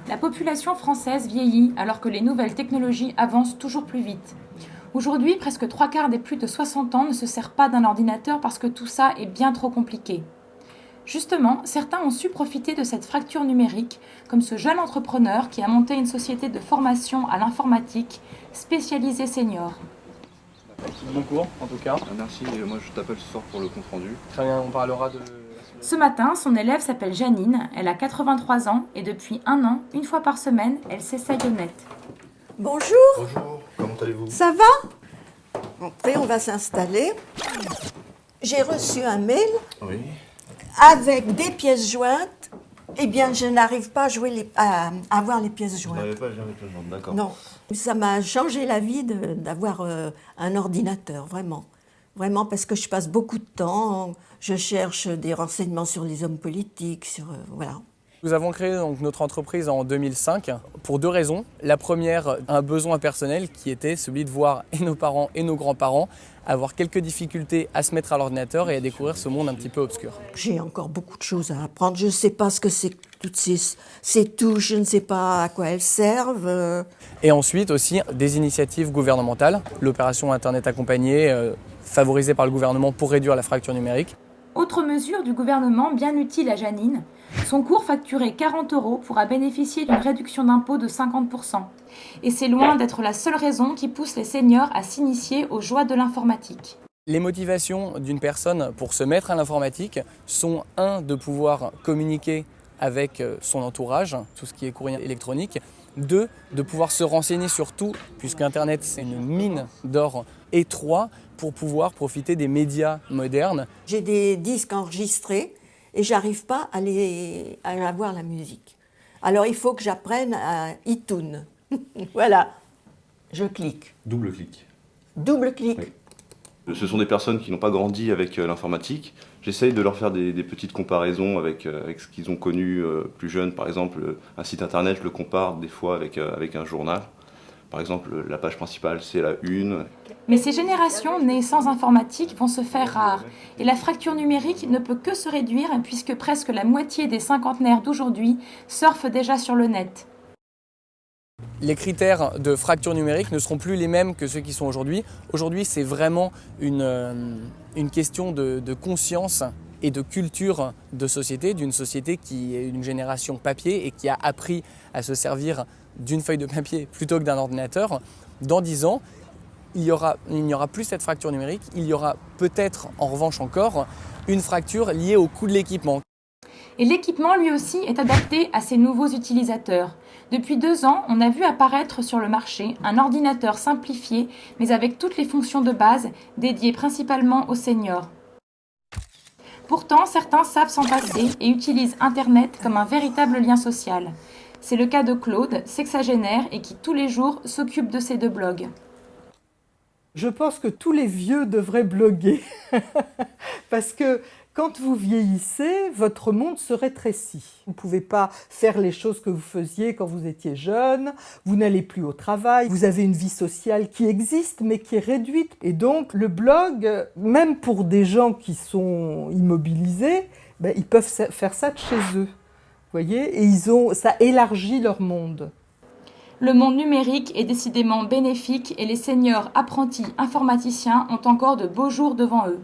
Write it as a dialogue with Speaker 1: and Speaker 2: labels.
Speaker 1: La population française vieillit alors que les nouvelles technologies avancent toujours plus vite. Aujourd'hui, presque 3/4 des plus de 60 ans ne se servent pas d'un ordinateur parce que tout ça est bien trop compliqué. Justement, certains ont su profiter de cette fracture numérique, comme ce jeune entrepreneur qui a monté une société de formation à l'informatique spécialisée senior.
Speaker 2: Bon cours, en tout cas.
Speaker 3: Merci, moi je t'appelle ce soir pour le compte rendu.
Speaker 2: Très bien, on parlera de...
Speaker 1: Ce matin, son élève s'appelle Janine, elle a 83 ans et depuis 1 an, une fois par semaine, elle s'essaye au net.
Speaker 4: Bonjour.
Speaker 3: Bonjour, comment allez-vous?
Speaker 4: Ça va? Entrez, on va s'installer. J'ai reçu un mail
Speaker 3: Oui.
Speaker 4: avec des pièces jointes. Eh bien, je n'arrive pas à avoir les pièces
Speaker 3: Vous
Speaker 4: jointes.
Speaker 3: n'avez pas jamais fait le genre, d'accord.
Speaker 4: Non, ça m'a changé la vie d'avoir un ordinateur, vraiment. Vraiment, parce que je passe beaucoup de temps, je cherche des renseignements sur les hommes politiques, voilà.
Speaker 2: Nous avons créé donc notre entreprise en 2005 pour 2 raisons. La première, un besoin personnel qui était celui de voir et nos parents et nos grands-parents avoir quelques difficultés à se mettre à l'ordinateur et à découvrir ce monde un petit peu obscur.
Speaker 4: J'ai encore beaucoup de choses à apprendre. Je ne sais pas ce que c'est que toutes ces touches, je ne sais pas à quoi elles servent.
Speaker 2: Et ensuite aussi des initiatives gouvernementales, l'opération Internet accompagnée favorisée par le gouvernement pour réduire la fracture numérique.
Speaker 1: Autre mesure du gouvernement bien utile à Janine, son cours facturé 40 € pourra bénéficier d'une réduction d'impôt de 50%. Et c'est loin d'être la seule raison qui pousse les seniors à s'initier aux joies de l'informatique.
Speaker 2: Les motivations d'une personne pour se mettre à l'informatique sont 1, de pouvoir communiquer avec son entourage, tout ce qui est courrier électronique, 2, de pouvoir se renseigner sur tout, puisque Internet c'est une mine d'or, et 3, pour pouvoir profiter des médias modernes.
Speaker 4: J'ai des disques enregistrés et j'arrive pas à avoir la musique. Alors il faut que j'apprenne à iTunes. Voilà, je clique.
Speaker 3: Double clic.
Speaker 4: Double clic.
Speaker 3: Oui. Ce sont des personnes qui n'ont pas grandi avec l'informatique. J'essaye de leur faire des petites comparaisons avec ce qu'ils ont connu plus jeunes. Par exemple, un site internet, je le compare des fois avec un journal. Par exemple, la page principale, c'est la une.
Speaker 1: Mais ces générations nées sans informatique vont se faire rares. Et la fracture numérique ne peut que se réduire puisque presque la moitié des cinquantenaires d'aujourd'hui surfent déjà sur le net.
Speaker 2: Les critères de fracture numérique ne seront plus les mêmes que ceux qui sont aujourd'hui. Aujourd'hui, c'est vraiment une question de conscience et de culture de société, d'une société qui est une génération papier et qui a appris à se servir d'une feuille de papier plutôt que d'un ordinateur. Dans 10 ans, il n'y aura plus cette fracture numérique, il y aura peut-être en revanche encore une fracture liée au coût de l'équipement.
Speaker 1: Et l'équipement, lui aussi, est adapté à ces nouveaux utilisateurs. Depuis 2 ans, on a vu apparaître sur le marché un ordinateur simplifié, mais avec toutes les fonctions de base, dédié principalement aux seniors. Pourtant, certains savent s'en passer et utilisent Internet comme un véritable lien social. C'est le cas de Claude, sexagénaire et qui tous les jours s'occupe de ses 2 blogs.
Speaker 5: Je pense que tous les vieux devraient bloguer parce que quand vous vieillissez, votre monde se rétrécit. Vous ne pouvez pas faire les choses que vous faisiez quand vous étiez jeune, vous n'allez plus au travail, vous avez une vie sociale qui existe mais qui est réduite. Et donc le blog, même pour des gens qui sont immobilisés, ils peuvent faire ça de chez eux. Vous voyez, et ça élargit leur monde.
Speaker 1: Le monde numérique est décidément bénéfique et les seniors apprentis informaticiens ont encore de beaux jours devant eux.